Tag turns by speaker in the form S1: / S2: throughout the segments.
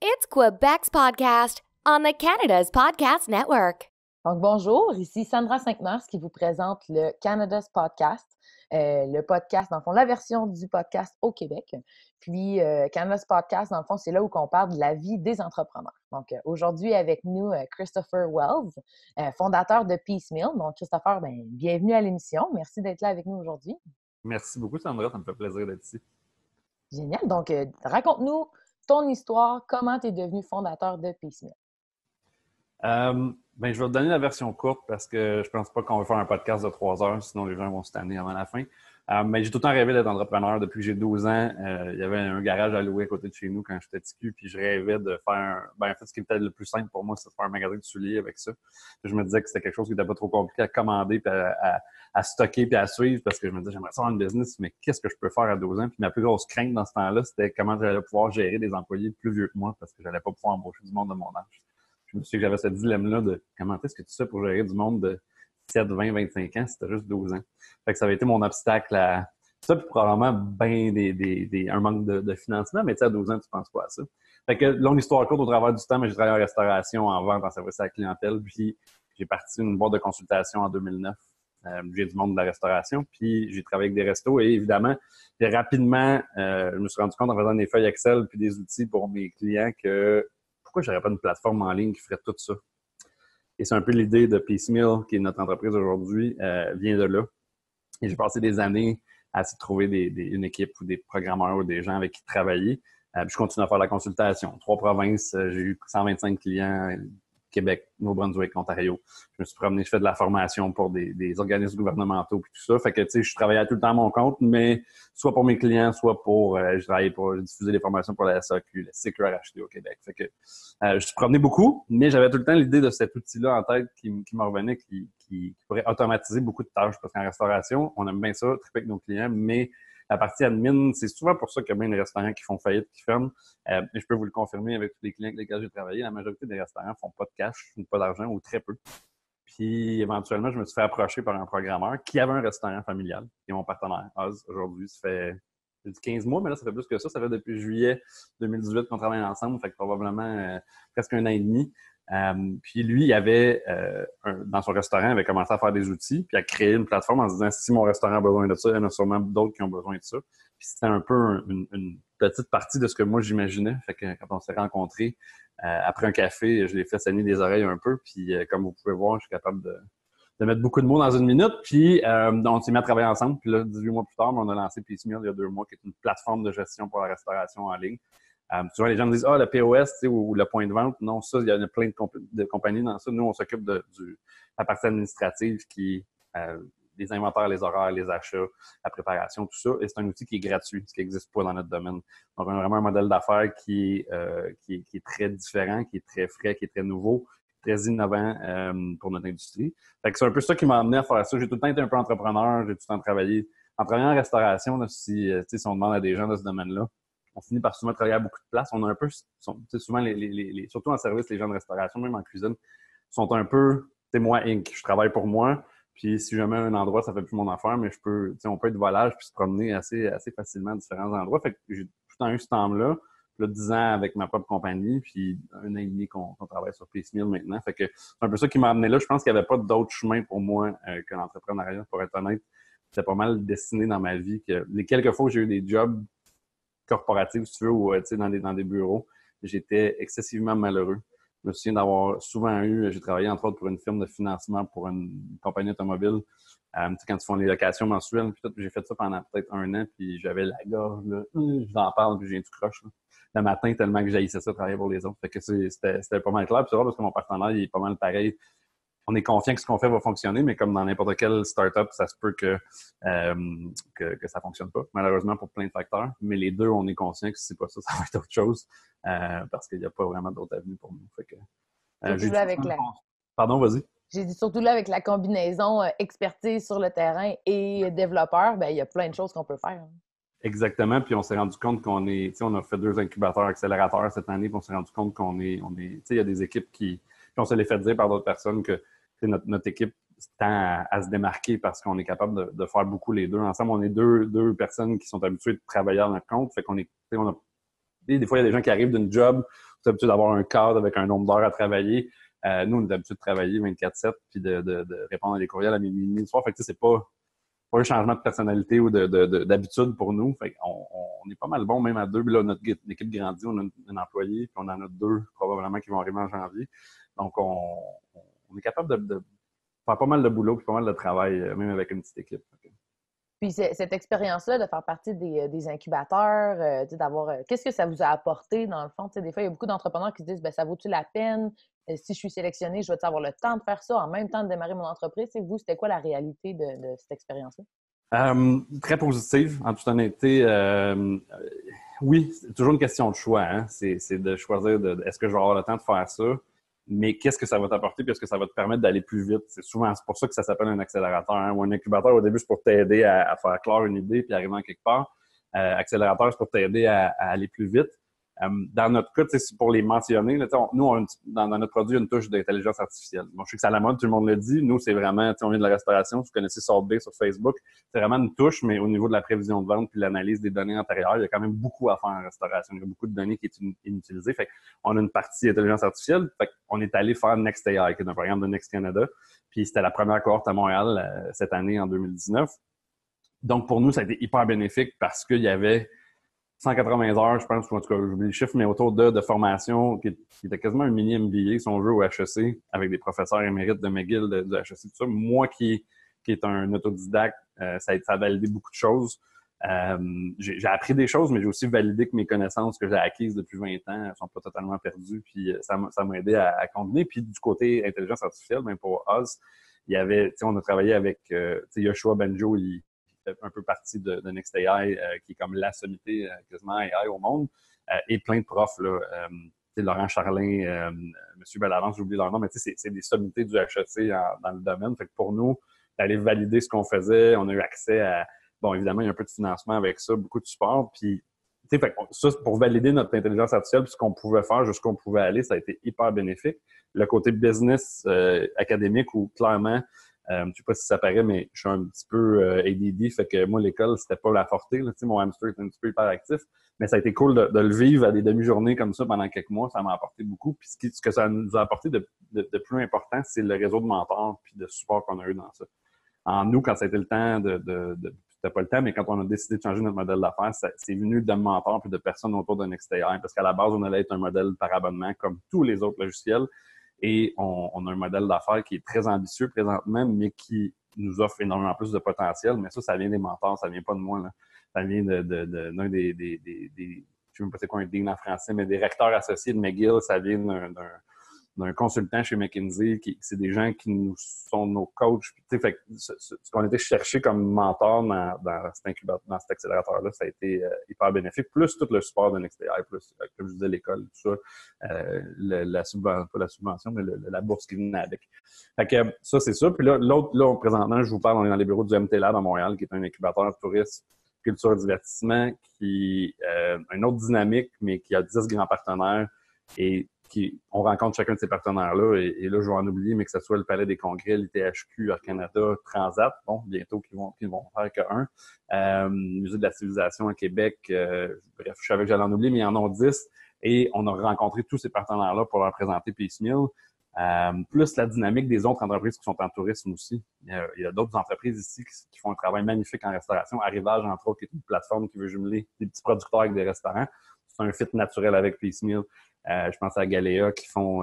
S1: It's Quebec's podcast on the Canada's Podcast Network.
S2: Donc, bonjour, ici Sandra Cinq-Mars qui vous présente le Canada's Podcast. Le podcast, dans le fond, la version du podcast au Québec. Puis, Canada's Podcast, dans le fond, c'est là où on parle de la vie des entrepreneurs. Donc, aujourd'hui, avec nous, Christopher Wells, fondateur de Piecemeal. Donc, Christopher, bienvenue à l'émission. Merci d'être là avec nous aujourd'hui.
S3: Merci beaucoup, Sandra. Ça me fait plaisir d'être ici.
S2: Génial. Donc, raconte-nous ton histoire, comment tu es devenu fondateur de Piecemeal.
S3: Je vais te donner la version courte parce que je pense pas qu'on va faire un podcast de 3 heures, sinon les gens vont se tanner avant la fin. Mais j'ai tout le temps rêvé d'être entrepreneur. Depuis que j'ai 12 ans, il y avait un garage à louer à côté de chez nous quand j'étais petit cul, puis je rêvais de faire en fait, ce qui était le plus simple pour moi, c'est de faire un magasin de souliers avec ça. Puis je me disais que c'était quelque chose qui n'était pas trop compliqué à commander, puis à stocker, puis à suivre, parce que je me disais, j'aimerais ça avoir une business, mais qu'est-ce que je peux faire à 12 ans? Puis ma plus grosse crainte dans ce temps-là, c'était comment j'allais pouvoir gérer des employés plus vieux que moi, parce que j'allais pas pouvoir embaucher du monde de mon âge. Je me suis dit que j'avais ce dilemme-là de comment est-ce que tu sais pour gérer du monde de 7, 20, 25 ans si tu as juste 12 ans. Fait que ça avait été mon obstacle à ça, puis probablement un manque de financement, mais tu sais, à 12 ans, tu penses pas à ça. Fait que longue histoire courte, au travers du temps, mais j'ai travaillé en restauration, en vente, en service à la clientèle, puis j'ai parti une boîte de consultation en 2009. J'ai du monde de la restauration, puis j'ai travaillé avec des restos et évidemment, rapidement, je me suis rendu compte en faisant des feuilles Excel puis des outils pour mes clients que pourquoi j'aurais pas une plateforme en ligne qui ferait tout ça? Et c'est un peu l'idée de Piecemeal, qui est notre entreprise aujourd'hui, vient de là. Et j'ai passé des années à essayer de trouver une équipe ou des programmeurs ou des gens avec qui travailler. Puis je continue à faire la consultation. 3 provinces, j'ai eu 125 clients, Québec, Nouveau-Brunswick, Ontario. Je me suis promené, je fais de la formation pour des organismes gouvernementaux puis tout ça. Fait que, tu sais, je travaillais tout le temps à mon compte, mais soit pour mes clients, soit pour, je travaillais pour diffuser des formations pour la SAQ, le secteur acheté au Québec. Fait que, je suis promené beaucoup, mais j'avais tout le temps l'idée de cet outil-là en tête qui me revenait, qui pourrait automatiser beaucoup de tâches. Parce qu'en restauration, on aime bien ça, triper avec nos clients, mais la partie admin, c'est souvent pour ça qu'il y a bien des restaurants qui font faillite, qui ferment. Et je peux vous le confirmer avec tous les clients avec lesquels j'ai travaillé. La majorité des restaurants font pas de cash, ou pas d'argent, ou très peu. Puis, éventuellement, je me suis fait approcher par un programmeur qui avait un restaurant familial, qui est mon partenaire, Oz, aujourd'hui. Ça fait 15 mois, mais là, ça fait plus que ça. Ça fait depuis juillet 2018 qu'on travaille ensemble, fait que probablement presque 1 an et demi. Puis lui, il avait, dans son restaurant, il avait commencé à faire des outils, puis à créer une plateforme en se disant, si mon restaurant a besoin de ça, il y en a sûrement d'autres qui ont besoin de ça. Puis c'était un peu une petite partie de ce que moi j'imaginais. Fait que quand on s'est rencontrés, après un café, je l'ai fait saigner des oreilles un peu, puis comme vous pouvez voir, je suis capable de mettre beaucoup de mots dans 1 minute. Puis on s'est mis à travailler ensemble. Puis là, 18 mois plus tard, on a lancé Piecemeal il y a 2 mois, qui est une plateforme de gestion pour la restauration en ligne. Souvent, les gens me disent « Ah, le POS, tu sais, ou le point de vente. » Non, ça, il y a plein de compagnies dans ça. Nous, on s'occupe de la partie administrative qui les inventaires, les horaires, les achats, la préparation, tout ça. Et c'est un outil qui est gratuit, ce qui n'existe pas dans notre domaine. Donc, on a vraiment un modèle d'affaires qui est très différent, qui est très frais, qui est très nouveau, très innovant pour notre industrie. Fait que c'est un peu ça qui m'a amené à faire ça. J'ai tout le temps été un peu entrepreneur, j'ai tout le temps travaillé. En travaillant en restauration, là, si on demande à des gens de ce domaine-là, on finit par souvent travailler à beaucoup de places. On a un peu, souvent, surtout en service, les gens de restauration, même en cuisine, sont un peu, moi, Inc. Je travaille pour moi. Puis si jamais un endroit, ça fait plus mon affaire, mais on peut être volage puis se promener assez facilement à différents endroits. Fait que j'ai tout le temps eu ce temps-là. Puis là, 10 ans avec ma propre compagnie, puis 1 an et demi qu'on travaille sur Piecemeal maintenant. Fait que c'est un peu ça qui m'a amené là. Je pense qu'il n'y avait pas d'autre chemin pour moi que l'entrepreneuriat, pour être honnête. C'était pas mal destiné dans ma vie que les quelques fois où j'ai eu des jobs corporative, si tu veux, ou dans des bureaux, j'étais excessivement malheureux. Je me souviens d'avoir souvent j'ai travaillé entre autres pour une firme de financement pour une compagnie automobile. Quand ils font les locations mensuelles, puis j'ai fait ça pendant peut-être 1 an, puis j'avais la gorge, là, je t'en parle, puis j'ai tout croche. Là. Le matin, tellement que j'haïssais ça, travailler pour les autres. Fait que c'était pas mal clair. Puis c'est vrai parce que mon partenaire, il est pas mal pareil. On est confiant que ce qu'on fait va fonctionner, mais comme dans n'importe quelle start-up, ça se peut que ça fonctionne pas, malheureusement pour plein de facteurs. Mais les deux, on est conscient que si c'est pas ça, ça va être autre chose parce qu'il n'y a pas vraiment d'autre avenue pour nous. Fait que,
S2: surtout là avec
S3: Pardon, vas-y.
S2: J'ai dit surtout là avec la combinaison expertise sur le terrain et développeur, il y a plein de choses qu'on peut faire. Hein.
S3: Exactement. Puis on s'est rendu compte qu'on on a fait 2 incubateurs accélérateurs cette année, puis on s'est rendu compte qu'on est, il y a des équipes puis on se les fait dire par d'autres personnes que notre équipe tend à se démarquer parce qu'on est capable de faire beaucoup les deux. Ensemble, on est deux personnes qui sont habituées de travailler à notre compte. Fait qu'on est, des fois, il y a des gens qui arrivent d'une job habitué d'avoir un cadre avec un nombre d'heures à travailler. Nous, on est habitué de travailler 24/7 puis de répondre à des courriels à minuit le soir. Fait que c'est pas un changement de personnalité ou d'habitude pour nous. Fait qu'on est pas mal bon, même à deux. Puis là, notre équipe grandit, on a un employé, puis on en a deux probablement qui vont arriver en janvier. Donc, on est capable de faire pas mal de boulot puis pas mal de travail, même avec une petite équipe. Okay.
S2: Puis cette expérience-là de faire partie des incubateurs, d'avoir qu'est-ce que ça vous a apporté dans le fond? T'sais, des fois, il y a beaucoup d'entrepreneurs qui se disent ça vaut-tu la peine? Si je suis sélectionné, je vais avoir le temps de faire ça en même temps de démarrer mon entreprise. Vous, c'était quoi la réalité de cette expérience-là?
S3: Très positive, en toute honnêteté. Oui, c'est toujours une question de choix. Hein? C'est de choisir est-ce que je vais avoir le temps de faire ça? Mais qu'est-ce que ça va t'apporter puis est-ce que ça va te permettre d'aller plus vite? C'est pour ça que ça s'appelle un accélérateur. Hein? Ou un incubateur, au début, c'est pour t'aider à faire clair une idée puis arriver en quelque part. Accélérateur, c'est pour t'aider à aller plus vite. Dans notre cas, c'est pour les mentionner, là, nous, dans notre produit, il y a une touche d'intelligence artificielle. Bon, je sais que c'est à la mode, tout le monde le dit. Nous, c'est vraiment, on vient de la restauration, vous connaissez Sandra sur Facebook. C'est vraiment une touche, mais au niveau de la prévision de vente puis l'analyse des données antérieures, il y a quand même beaucoup à faire en restauration. Il y a beaucoup de données qui sont inutilisées. Fait qu'on a une partie intelligence artificielle. Fait qu'on est allé faire Next AI, qui est un programme de Next Canada. Puis c'était la première cohorte à Montréal cette année, en 2019. Donc, pour nous, ça a été hyper bénéfique parce qu'il y avait 180 heures, je pense, en tout cas, j'oublie le chiffre, mais autour de formation qui était quasiment un mini MBA, si on veut, au HEC, avec des professeurs émérites de McGill, du HEC, tout ça. Moi qui est un autodidacte, ça a validé beaucoup de choses. J'ai appris des choses, mais j'ai aussi validé que mes connaissances que j'ai acquises depuis 20 ans ne sont pas totalement perdues, puis ça m'a aidé à combiner. Puis du côté intelligence artificielle, même pour Oz, il y avait, on a travaillé avec Yoshua Benjo, il fait un peu partie de Next AI, qui est comme la sommité quasiment AI au monde, et plein de profs, là, Laurent Charlin, Monsieur Bellavance, j'oublie leur nom, mais c'est des sommités du HEC dans le domaine. Fait que pour nous, d'aller valider ce qu'on faisait, on a eu accès à, bon, évidemment, il y a un peu de financement avec ça, beaucoup de support, puis fait que ça, pour valider notre intelligence artificielle, puis ce qu'on pouvait faire, jusqu'où on pouvait aller, ça a été hyper bénéfique. Le côté business académique, où clairement, je sais pas si ça paraît, mais je suis un petit peu ADD, fait que moi, l'école, c'était pas la forté. Là, mon hamster était un petit peu hyper actif, mais ça a été cool de le vivre à des demi-journées comme ça pendant quelques mois. Ça m'a apporté beaucoup. Puis ce que ça nous a apporté de plus important, c'est le réseau de mentors puis de support qu'on a eu dans ça. En nous, quand ça a été le temps c'était pas le temps, mais quand on a décidé de changer notre modèle d'affaires, c'est venu de mentors puis de personnes autour d'un extérieur. Parce qu'à la base, on allait être un modèle par abonnement comme tous les autres logiciels. Et on a un modèle d'affaires qui est très ambitieux présentement, mais qui nous offre énormément plus de potentiel. Mais ça vient des mentors, ça vient pas de moi, là. Ça vient d'un des je sais même pas c'est quoi un dean en français, mais des recteurs associés de McGill. Ça vient d'un consultant chez McKinsey, c'est des gens qui nous sont nos coachs. Fait que ce qu'on était cherché comme mentor dans cet accélérateur-là, ça a été hyper bénéfique. Plus tout le support d'un extérieur, plus, comme je disais, l'école, tout ça, la subvention, pas la subvention, mais la bourse qui venait avec. Fait que ça, c'est ça. Puis là, présentement, je vous parle, on est dans les bureaux du MTLab à Montréal, qui est un incubateur tourisme, culture, divertissement, qui une autre dynamique, mais qui a 10 grands partenaires et on rencontre chacun de ces partenaires-là, et là, je vais en oublier, mais que ce soit le Palais des Congrès, l'ITHQ, Air Canada, Transat, bon, bientôt qu'ils vont faire qu'un, Musée de la Civilisation à Québec, bref, je savais que j'allais en oublier, mais ils en ont 10, et on a rencontré tous ces partenaires-là pour leur présenter Piecemeal, plus la dynamique des autres entreprises qui sont en tourisme aussi. Il y a d'autres entreprises ici qui font un travail magnifique en restauration. Arrivage, entre autres, qui est une plateforme qui veut jumeler des petits producteurs avec des restaurants. C'est un fit naturel avec Piecemeal. Je pense à Galéa qui font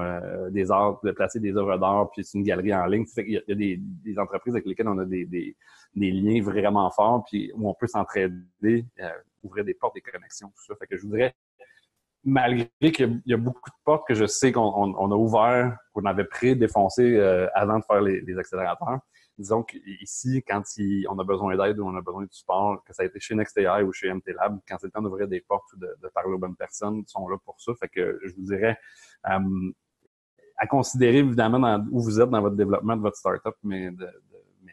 S3: des arts, de placer des œuvres d'art, puis c'est une galerie en ligne. Il y a des entreprises avec lesquelles on a des liens vraiment forts, puis où on peut s'entraider, ouvrir des portes, des connexions, tout ça. Fait que je vous dirais, malgré qu'il y a beaucoup de portes que je sais qu'on a ouvert, qu'on avait pré-défoncé avant de faire les accélérateurs, disons qu'ici, quand on a besoin d'aide ou on a besoin de support, que ça a été chez NextAI ou chez MTLab, quand c'est le temps d'ouvrir des portes ou de parler aux bonnes personnes, ils sont là pour ça. Fait que je vous dirais à considérer évidemment où vous êtes dans votre développement de votre startup, mais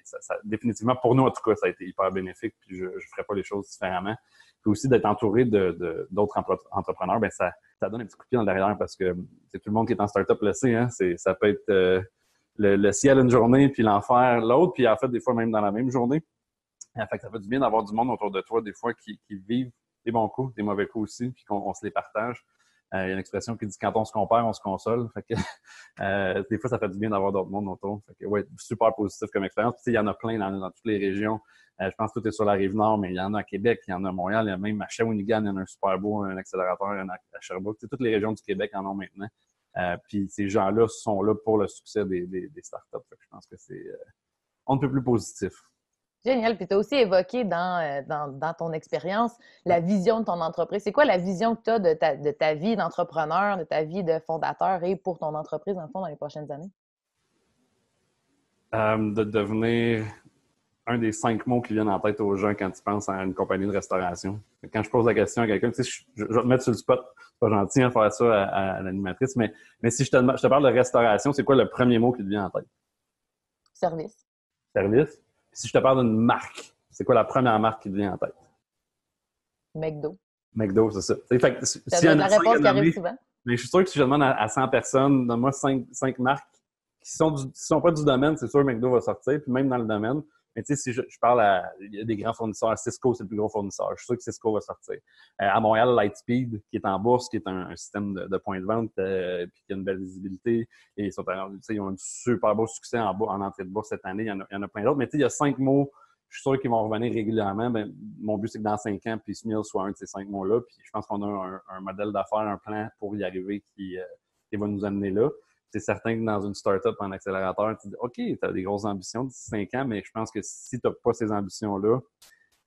S3: ça, définitivement, pour nous en tout cas, ça a été hyper bénéfique, puis je ne ferais pas les choses différemment. Puis aussi d'être entouré d'autres entrepreneurs, ben ça donne un petit coup de pied dans le derrière parce que c'est tout le monde qui est en startup le sait, hein, ça peut être le ciel une journée, puis l'enfer l'autre, puis en fait, des fois, même dans la même journée. Fait que ça fait du bien d'avoir du monde autour de toi, des fois, qui vivent des bons coups, des mauvais coups aussi, puis qu'on se les partage. Il y a une expression qui dit « quand on se compare, on se console ». Fait que des fois, ça fait du bien d'avoir d'autres mondes autour. Fait que, ouais, super positif comme expérience. Puis, il y en a plein dans toutes les régions. Je pense que tout est sur la Rive-Nord, mais il y en a à Québec, il y en a à Montréal, il y a même à Shawinigan, il y en a un super beau, un accélérateur, il y en a à Sherbrooke. Toutes les régions du Québec en ont maintenant. Puis ces gens-là sont là pour le succès des startups. Fait que je pense que c'est on ne peut plus positif.
S2: Génial. Puis tu as aussi évoqué dans ton expérience la vision de ton entreprise. C'est quoi la vision que tu as de ta vie d'entrepreneur, de ta vie de fondateur et pour ton entreprise, dans le fond, dans les prochaines années?
S3: De devenir un des 5 mots qui viennent en tête aux gens quand ils pensent à une compagnie de restauration. Quand je pose la question à quelqu'un, tu sais, je vais te mettre sur le spot. C'est pas gentil de faire ça à l'animatrice, mais si je te parle de restauration, c'est quoi le premier mot qui te vient en tête?
S2: Service.
S3: Service. Si je te parle d'une marque, c'est quoi la première marque qui te vient en tête?
S2: McDo.
S3: McDo, c'est ça. Fait que,
S2: C'est la réponse qui arrive souvent.
S3: Mais je suis sûr que si je demande à 100 personnes, donne-moi 5 marques qui sont pas du domaine, c'est sûr que McDo va sortir, puis même dans le domaine. Mais tu sais, si je parle il y a des grands fournisseurs. Cisco, c'est le plus gros fournisseur. Je suis sûr que Cisco va sortir. À Montréal, Lightspeed, qui est en bourse, qui est un système de points de vente, puis qui a une belle visibilité. Et ils ont un super beau succès en entrée de bourse cette année. Il y en a plein d'autres. Mais tu sais, il y a 5 mots, je suis sûr qu'ils vont revenir régulièrement. Ben, mon but, c'est que dans 5 ans, Piecemeal soit un de ces 5 mots-là. Puis je pense qu'on a un modèle d'affaires, un plan pour y arriver qui va nous amener là. C'est certain que dans une start-up en accélérateur, tu dis OK, tu as des grosses ambitions d'ici 5 ans, mais je pense que si tu n'as pas ces ambitions-là,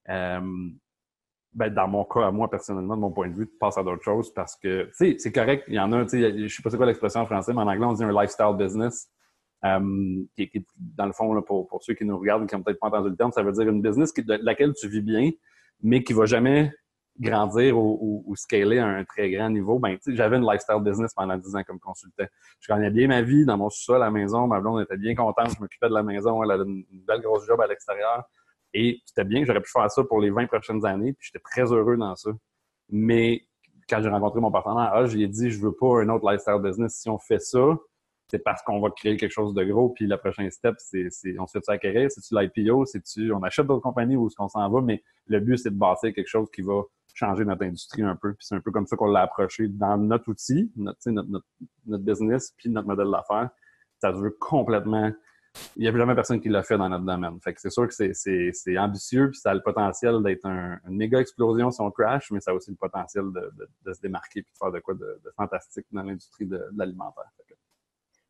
S3: ben dans mon cas, à moi, personnellement, de mon point de vue, tu passes à d'autres choses parce que, tu sais, c'est correct. Il y en a, tu sais, je sais pas c'est quoi l'expression en français, mais en anglais, on dit un lifestyle business. Qui est, dans le fond, là, pour ceux qui nous regardent et qui n'ont peut-être pas entendu le terme, ça veut dire une business de laquelle tu vis bien, mais qui ne va jamais grandir ou scaler à un très grand niveau. Ben, tu sais, j'avais une lifestyle business pendant 10 ans comme consultant. Je gagnais bien ma vie dans mon sous-sol à la maison. Ma blonde était bien contente. Je m'occupais de la maison. Elle avait une belle grosse job à l'extérieur. Et c'était bien. J'aurais pu faire ça pour les 20 prochaines années. Puis j'étais très heureux dans ça. Mais quand j'ai rencontré mon partenaire, je lui ai dit, je veux pas un autre lifestyle business. Si on fait ça, c'est parce qu'on va créer quelque chose de gros. Puis le prochain step, c'est on se fait-tu acquérir? C'est-tu l'IPO? C'est-tu on achète d'autres compagnies où est-ce qu'on s'en va? Mais le but, c'est de bâtir quelque chose qui va changer notre industrie un peu. Puis c'est un peu comme ça qu'on l'a approché dans notre outil, notre business, puis notre modèle d'affaires. Ça se veut complètement... Il n'y a jamais personne qui l'a fait dans notre domaine. Fait que c'est sûr que c'est ambitieux, puis ça a le potentiel d'être une méga explosion si on crash, mais ça a aussi le potentiel de se démarquer puis de faire de quoi de fantastique dans l'industrie de l'alimentaire.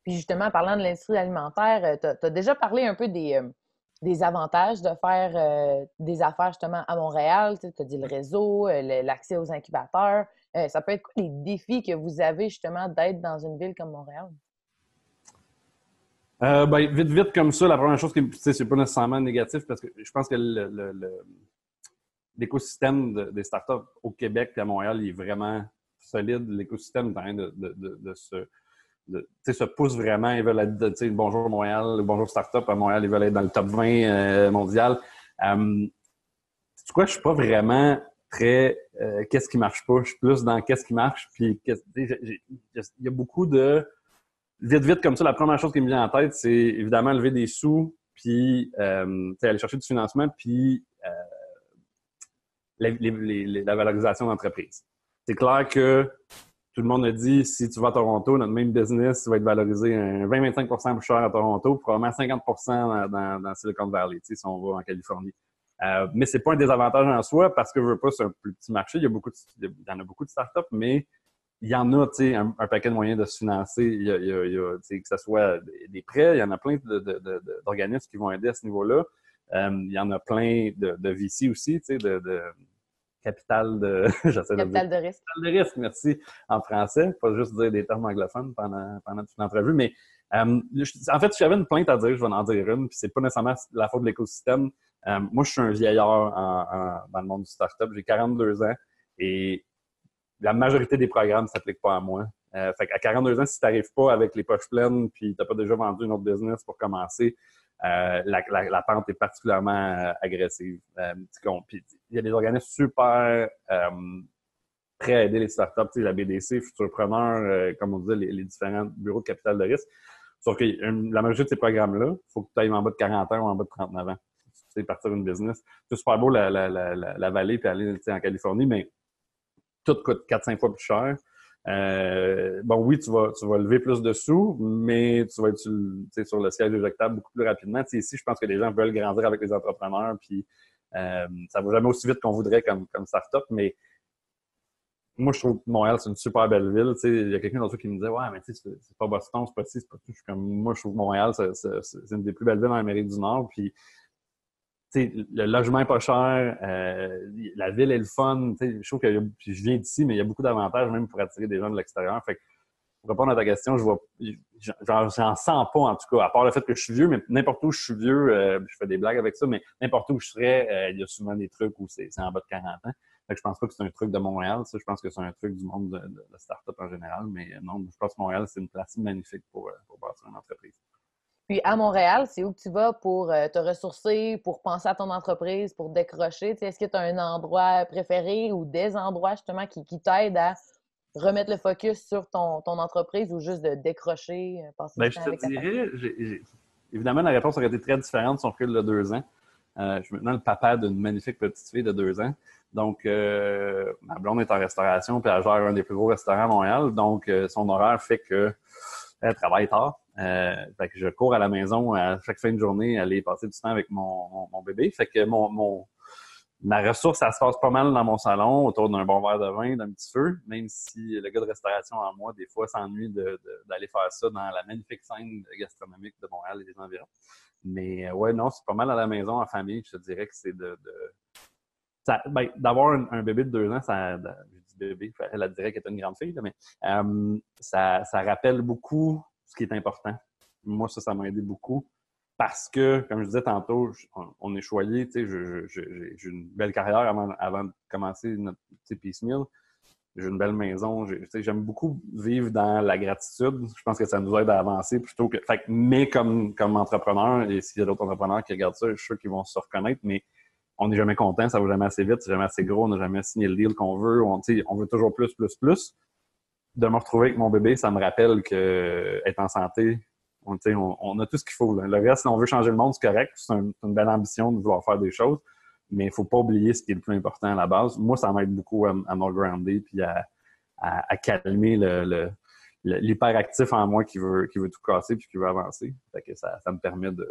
S2: Puis justement, parlant de l'industrie alimentaire, tu as déjà parlé un peu des avantages de faire des affaires justement à Montréal. Tu as dit le réseau, l'accès aux incubateurs. Ça peut être quoi les défis que vous avez justement d'être dans une ville comme Montréal?
S3: Ben, vite comme ça, la première chose qui c'est pas nécessairement négatif parce que je pense que l'écosystème des startups au Québec et à Montréal il est vraiment solide. L'écosystème est en train se pousse vraiment. Ils veulent être, bonjour Montréal, bonjour startup à Montréal, ils veulent être dans le top 20 mondial. C'est quoi, je suis pas vraiment très qu'est-ce qui marche pas. Je suis plus dans qu'est-ce qui marche. Puis il y a beaucoup de vite comme ça. La première chose qui me vient en tête, c'est évidemment lever des sous, puis aller chercher du financement, puis la valorisation d'entreprise. C'est clair que tout le monde a dit, si tu vas à Toronto, notre même business va être valorisé 20-25% plus cher à Toronto, probablement 50% dans Silicon Valley, si on va en Californie. Mais c'est pas un désavantage en soi parce que je veux pas, c'est un plus petit marché. Il y en a beaucoup de startups, mais il y en a, tu sais, un paquet de moyens de se financer. Il y a que ce soit des prêts, il y en a plein d'organismes qui vont aider à ce niveau-là. Il y en a plein de VC aussi, tu sais, de capital de...
S2: Capital de risque.
S3: Capital de risque, merci, en français. Pas juste dire des termes anglophones pendant toute l'entrevue. Mais en fait, si j'avais une plainte à dire, je vais en dire une, puis c'est pas nécessairement la faute de l'écosystème. Moi, je suis un vieillard dans le monde du startup. J'ai 42 ans et la majorité des programmes ne s'appliquent pas à moi. Fait qu'à 42 ans, si tu n'arrives pas avec les poches pleines puis tu n'as pas déjà vendu une autre business pour commencer, la pente est particulièrement agressive. Puis il y a des organismes super prêts à aider les startups, la BDC, Futurpreneur, comme on disait, les différents bureaux de capital de risque. Sauf que la majorité de ces programmes-là, il faut que tu ailles en bas de 40 ans ou en bas de 39 ans. Tu sais, partir d'une business. C'est super beau la vallée puis aller en Californie, mais tout coûte 4-5 fois plus cher. Bon, oui, tu vas lever plus de sous, mais tu vas être sur le siège éjectable beaucoup plus rapidement. Tu sais, ici, je pense que les gens veulent grandir avec les entrepreneurs, puis ça va jamais aussi vite qu'on voudrait comme start-up, mais moi, je trouve que Montréal, c'est une super belle ville. Tu sais, il y a quelqu'un d'autre qui me disait « Ouais, mais tu sais, c'est pas Boston, c'est pas ci, c'est pas tout. » Je suis comme, moi, je trouve que Montréal, c'est une des plus belles villes en Amérique du Nord. Puis, tu sais, le logement est pas cher, la ville est le fun. Tu sais, je trouve que puis je viens d'ici, mais il y a beaucoup d'avantages même pour attirer des gens de l'extérieur. Fait que, pour répondre à ta question, j'en sens pas, en tout cas, à part le fait que je suis vieux, mais n'importe où je suis vieux, je fais des blagues avec ça, mais n'importe où je serais, il y a souvent des trucs où c'est en bas de 40 ans. Fait que je pense pas que c'est un truc de Montréal, ça. Je pense que c'est un truc du monde de start-up en général, mais non, je pense que Montréal, c'est une place magnifique pour bâtir une entreprise.
S2: Puis à Montréal, c'est où que tu vas pour te ressourcer, pour penser à ton entreprise, pour décrocher? Tu sais, est-ce que tu as un endroit préféré ou des endroits justement qui t'aident à remettre le focus sur ton entreprise ou juste de décrocher, passer du
S3: Je
S2: temps
S3: te
S2: avec ta famille?
S3: dirais, évidemment, la réponse aurait été très différente si on recule de 2 ans. Je suis maintenant le papa d'une magnifique petite fille de 2 ans. Donc, ma blonde est en restauration, puis elle gère un des plus gros restaurants à Montréal. Donc, son horaire fait qu'elle travaille tard. Fait que je cours à la maison à chaque fin de journée, aller passer du temps avec mon bébé. Fait que ma ressource, ça se passe pas mal dans mon salon, autour d'un bon verre de vin, d'un petit feu, même si le gars de restauration en moi, des fois, s'ennuie d'aller faire ça dans la magnifique scène gastronomique de Montréal et des environs. Mais ouais, non, c'est pas mal à la maison, en famille. Je te dirais que c'est d'avoir un bébé de 2 ans, je dis bébé, elle dirait qu'elle est une grande fille, là, mais ça rappelle beaucoup ce qui est important. Moi, ça m'a aidé beaucoup. Parce que, comme je disais tantôt, on est choyé, tu sais, j'ai une belle carrière avant de commencer notre Piecemeal. J'ai une belle maison. J'aime beaucoup vivre dans la gratitude. Je pense que ça nous aide à avancer plutôt que. Mais comme entrepreneur, et s'il y a d'autres entrepreneurs qui regardent ça, je suis sûr qu'ils vont se reconnaître, mais on n'est jamais content, ça va jamais assez vite, c'est jamais assez gros, on n'a jamais signé le deal qu'on veut. On veut toujours plus, plus, plus. De me retrouver avec mon bébé, ça me rappelle que être en santé, on a tout ce qu'il faut. Là. Le reste, si on veut changer le monde, c'est correct. C'est une belle ambition de vouloir faire des choses. Mais il ne faut pas oublier ce qui est le plus important à la base. Moi, ça m'aide beaucoup à me grounder puis à calmer l'hyperactif en moi qui veut tout casser puis qui veut avancer. Fait que ça me permet de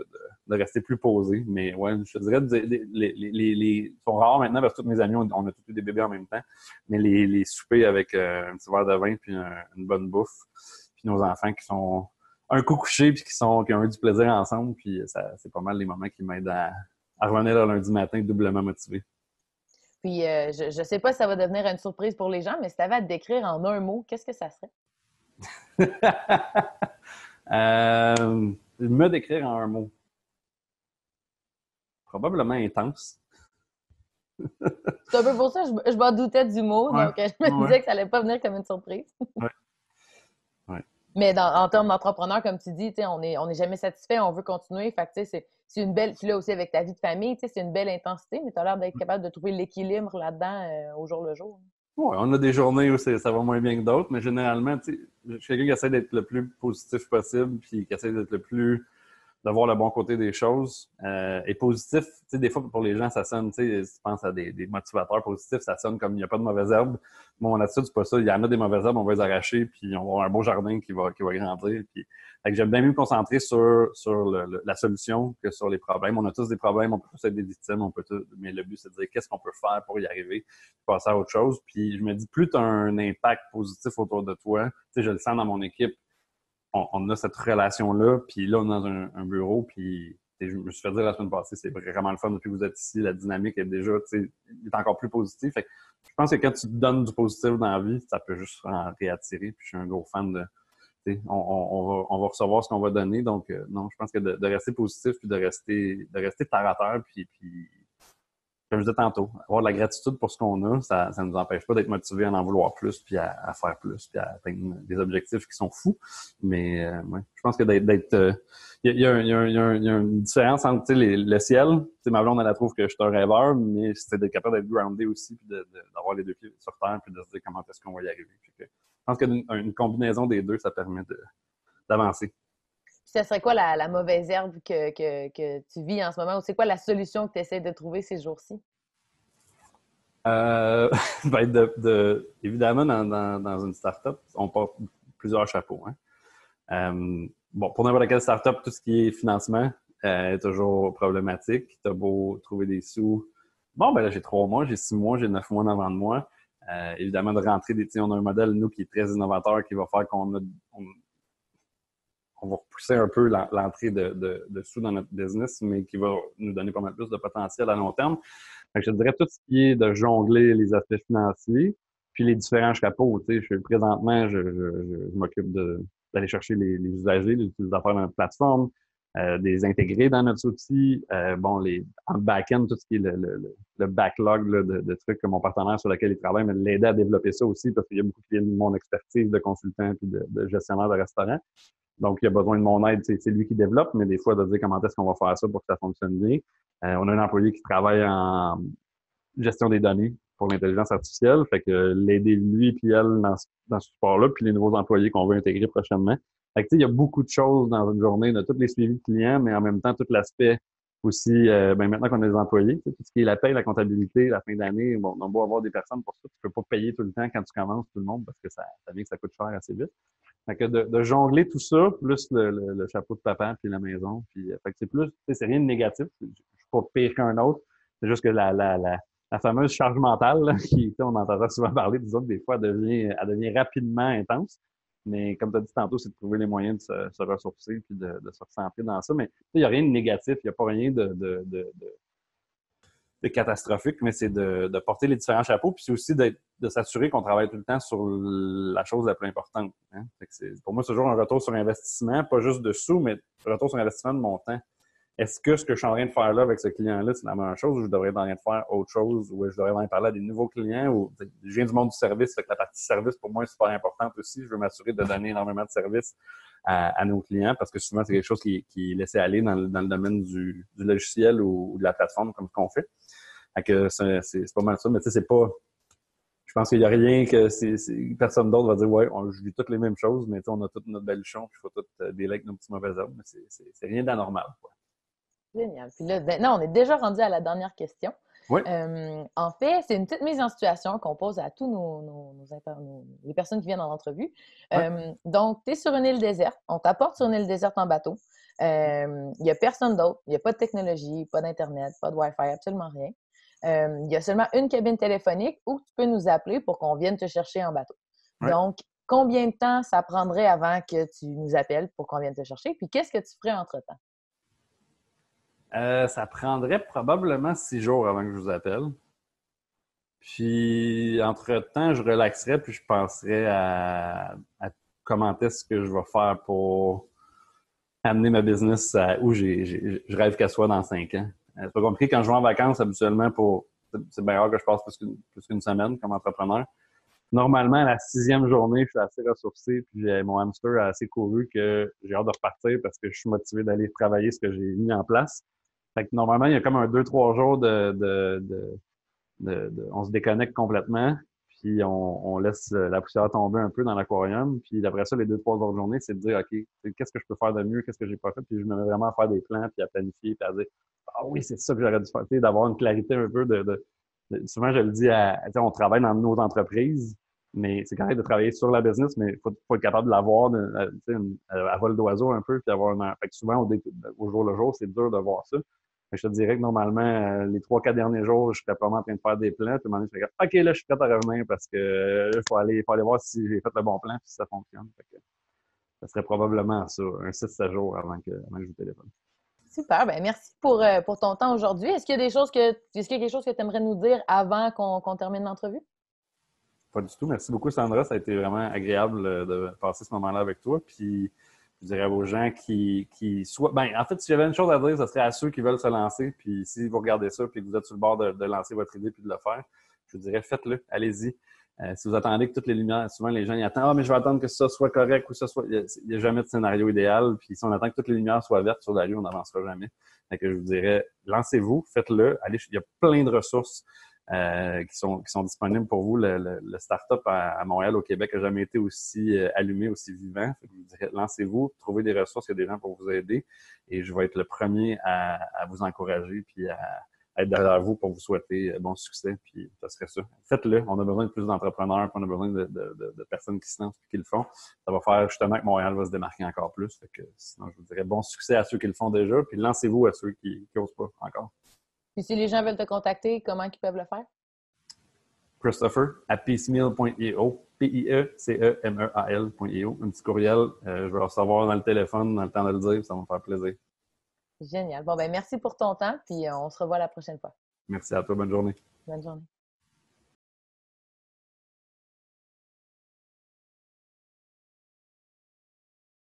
S3: rester plus posé. Mais ouais, je te dirais, ils sont rares maintenant parce que tous mes amis, on a tous eu des bébés en même temps. Mais les soupers avec un petit verre de vin puis une bonne bouffe. Puis nos enfants qui sont un coup couchés puis qui ont eu du plaisir ensemble. Puis c'est pas mal les moments qui m'aident à revenir le lundi matin doublement motivé.
S2: Puis je sais pas si ça va devenir une surprise pour les gens, mais si tu avais à te décrire en un mot, qu'est-ce que ça serait?
S3: Me décrire en un mot. Probablement intense.
S2: C'est un peu pour ça que je m'en doutais du mot,
S3: Ouais,
S2: donc je me disais que ça allait pas venir comme une surprise.
S3: Ouais.
S2: Mais en termes d'entrepreneur, comme tu dis, on est jamais satisfait, on veut continuer. Fait que c'est une belle. Tu l'as aussi avec ta vie de famille, c'est une belle intensité, mais tu as l'air d'être capable de trouver l'équilibre là-dedans au jour le jour.
S3: Ouais, on a des journées où ça va moins bien que d'autres, mais généralement, je suis quelqu'un qui essaie d'être le plus positif possible, puis qui essaie d'être le plus de voir le bon côté des choses. Et positif, des fois, pour les gens, ça sonne, si tu penses à des motivateurs positifs, ça sonne comme il n'y a pas de mauvaises herbes. Moi, mon attitude, c'est pas ça. Il y en a des mauvaises herbes, on va les arracher, puis on va avoir un beau jardin qui va grandir. Puis, fait que j'aime bien mieux me concentrer sur la solution que sur les problèmes. On a tous des problèmes, on peut tous être des victimes, mais le but, c'est de dire qu'est-ce qu'on peut faire pour y arriver, passer à autre chose. Puis je me dis, plus tu as un impact positif autour de toi, je le sens dans mon équipe, on a cette relation-là, puis là, on est dans un bureau, puis je me suis fait dire la semaine passée, c'est vraiment le fun depuis que vous êtes ici, la dynamique est déjà, est encore plus positive. Fait que je pense que quand tu te donnes du positif dans la vie, ça peut juste en réattirer, puis je suis un gros fan de, on va recevoir ce qu'on va donner, donc non, je pense que de rester positif, puis de rester terre à terre, puis comme je disais tantôt, avoir de la gratitude pour ce qu'on a, ça ne nous empêche pas d'être motivés à en vouloir plus, puis à faire plus, puis à atteindre des objectifs qui sont fous. Mais ouais, je pense que d'être il y a une différence entre le ciel. Ma blonde, elle trouve que je suis un rêveur, mais c'est d'être capable d'être groundé aussi, puis d'avoir les deux pieds sur terre, puis de se dire comment est-ce qu'on va y arriver. Puis je pense qu'une combinaison des deux, ça permet d'avancer.
S2: Puis ça serait quoi la mauvaise herbe que tu vis en ce moment? Ou c'est quoi la solution que tu essaies de trouver ces jours-ci?
S3: Ben évidemment, dans une start-up, on porte plusieurs chapeaux. Hein. Bon, pour n'importe quelle start-up, tout ce qui est financement est toujours problématique. Tu as beau trouver des sous. Bon, ben là, j'ai 3 mois, j'ai 6 mois, j'ai 9 mois devant de moi. Évidemment, de rentrer on a un modèle, nous, qui est très innovateur, qui va faire qu'on va repousser un peu l'entrée de sous dans notre business, mais qui va nous donner pas mal plus de potentiel à long terme. Fait que je te dirais tout ce qui est de jongler les aspects financiers, puis les différents chapeaux. Présentement, je m'occupe d'aller chercher les usagers, les utilisateurs dans notre plateforme, des intégrer dans notre outil. En back-end, tout ce qui est le backlog là, de trucs que mon partenaire sur lequel il travaille, mais l'aider à développer ça aussi, parce qu'il y a beaucoup qui viennent de mon expertise de consultant puis de gestionnaire de restaurant. Donc, il y a besoin de mon aide. C'est lui qui développe, mais des fois, de dire comment est-ce qu'on va faire ça pour que ça fonctionne bien. On a un employé qui travaille en gestion des données pour l'intelligence artificielle. Fait que l'aider lui puis elle dans ce support-là, puis les nouveaux employés qu'on veut intégrer prochainement. Fait que il y a beaucoup de choses dans une journée, de tous les suivis de clients, mais en même temps, tout l'aspect aussi, maintenant qu'on a des employés, tout ce qui est la paie, la comptabilité, la fin d'année, bon, on doit avoir des personnes pour ça. Tu peux pas payer tout le temps quand tu commences tout le monde parce que ça vient que ça coûte cher assez vite. Fait que de jongler tout ça, plus le chapeau de papa puis la maison, puis fait que c'est plus, c'est rien de négatif. Je suis pas pire qu'un autre. C'est juste que la fameuse charge mentale, là, on entend souvent parler, disons que des fois, elle devient rapidement intense. Mais comme tu as dit tantôt, c'est de trouver les moyens de se ressourcer puis de se recentrer dans ça. Mais il n'y a rien de négatif, il n'y a pas rien de catastrophique, mais c'est de porter les différents chapeaux, puis c'est aussi de s'assurer qu'on travaille tout le temps sur la chose la plus importante. Hein? Fait que pour moi, c'est toujours un retour sur investissement, pas juste de sous, mais retour sur investissement de mon temps. Est-ce que ce que je suis en train de faire là avec ce client-là, c'est la même chose, ou je devrais être en train de faire autre chose, ou je devrais en parler à des nouveaux clients, ou je viens du monde du service, fait que la partie service, pour moi, est super importante aussi. Je veux m'assurer de donner énormément de services à nos clients, parce que souvent, c'est quelque chose qui est laissé aller dans le domaine du logiciel ou de la plateforme, comme ce qu'on fait. Fait que c'est pas mal ça, mais tu sais, c'est pas... Je pense qu'il y a rien que personne d'autre va dire « Ouais, je vis toutes les mêmes choses, mais on a tout notre baluchon, puis il faut tout délai avec nos petits mauvais hommes. » Mais c'est rien d'anormal, quoi.
S2: Génial. Puis là, maintenant, on est déjà rendu à la dernière question.
S3: Oui.
S2: En fait, c'est une petite mise en situation qu'on pose à tous les personnes qui viennent en entrevue. Donc, tu es sur une île déserte. On t'apporte sur une île déserte en bateau. Il n'y a personne d'autre. Il n'y a pas de technologie, pas d'Internet, pas de Wi-Fi, absolument rien. Il y a seulement une cabine téléphonique où tu peux nous appeler pour qu'on vienne te chercher en bateau.
S3: Ouais.
S2: Donc, combien de temps ça prendrait avant que tu nous appelles pour qu'on vienne te chercher? Puis, qu'est-ce que tu ferais entre-temps?
S3: Ça prendrait probablement 6 jours avant que je vous appelle. Puis, entre-temps, je relaxerais puis je penserais à comment est-ce que je vais faire pour amener ma business à où je rêve qu'elle soit dans 5 ans. C'est pas compliqué. Quand je vais en vacances, habituellement, c'est bien rare que je passe plus qu'une semaine comme entrepreneur. Normalement, à la 6e journée, je suis assez ressourcé puis j'ai mon hamster assez couru que j'ai hâte de repartir parce que je suis motivé d'aller travailler ce que j'ai mis en place. Fait que normalement, il y a comme un 2-3 jours on se déconnecte complètement, puis on laisse la poussière tomber un peu dans l'aquarium. Puis après ça, les 2-3 autres journées, c'est de dire, OK, qu'est-ce que je peux faire de mieux, qu'est-ce que j'ai pas fait, puis je me mets vraiment à faire des plans, puis à planifier, puis à dire, ah oui, c'est ça que j'aurais dû faire, d'avoir une clarité un peu souvent, je le dis on travaille dans nos entreprises, mais c'est correct de travailler sur la business, mais il faut être capable de l'avoir à vol d'oiseau un peu, puis avoir fait que souvent, au jour le jour, c'est dur de voir ça. Je te dirais que normalement, les 3-4 derniers jours, je serais probablement en train de faire des plans. Puis à un moment donné, je serais comme, OK, là, je suis prêt à revenir parce que il faut aller voir si j'ai fait le bon plan et si ça fonctionne. Fait que, ça serait probablement ça, un 6-7 jours avant que je vous téléphone.
S2: Super, ben merci pour ton temps aujourd'hui. Est-ce qu'il y a quelque chose que tu aimerais nous dire avant qu'on termine l'entrevue?
S3: Pas du tout. Merci beaucoup, Sandra. Ça a été vraiment agréable de passer ce moment-là avec toi. Puis, je dirais aux gens qui soient... en fait, si j'avais une chose à dire, ce serait à ceux qui veulent se lancer. Puis, si vous regardez ça puis que vous êtes sur le bord de lancer votre idée puis de le faire, je vous dirais, faites-le. Allez-y. Si vous attendez que toutes les lumières... Souvent, les gens, ils attendent « Ah, mais je vais attendre que ça soit correct ou ça soit... » Il n'y a jamais de scénario idéal. Puis, si on attend que toutes les lumières soient vertes sur la rue, on n'avancera jamais. Donc, je vous dirais, lancez-vous, faites-le. Allez, il y a plein de ressources qui sont disponibles pour vous. Le start-up à Montréal, au Québec, n'a jamais été aussi allumé, aussi vivant. Fait que je vous dirais, lancez-vous, trouvez des ressources, il y a des gens pour vous aider et je vais être le premier à vous encourager puis être derrière vous pour vous souhaiter bon succès, puis ça serait ça. Faites-le. On a besoin de plus d'entrepreneurs, puis on a besoin de personnes qui se lancent et qui le font. Ça va faire justement que Montréal va se démarquer encore plus. Fait que, sinon, je vous dirais bon succès à ceux qui le font déjà, puis lancez-vous à ceux qui n'osent pas encore.
S2: Puis si les gens veulent te contacter, comment ils peuvent le faire?
S3: Christopher@piecemeal.io, Piecemeal.io, un petit courriel. Je vais recevoir dans le téléphone, dans le temps de le dire, ça va me faire plaisir.
S2: Génial. Bon, ben merci pour ton temps, puis on se revoit la prochaine fois.
S3: Merci à toi, bonne journée.
S2: Bonne journée.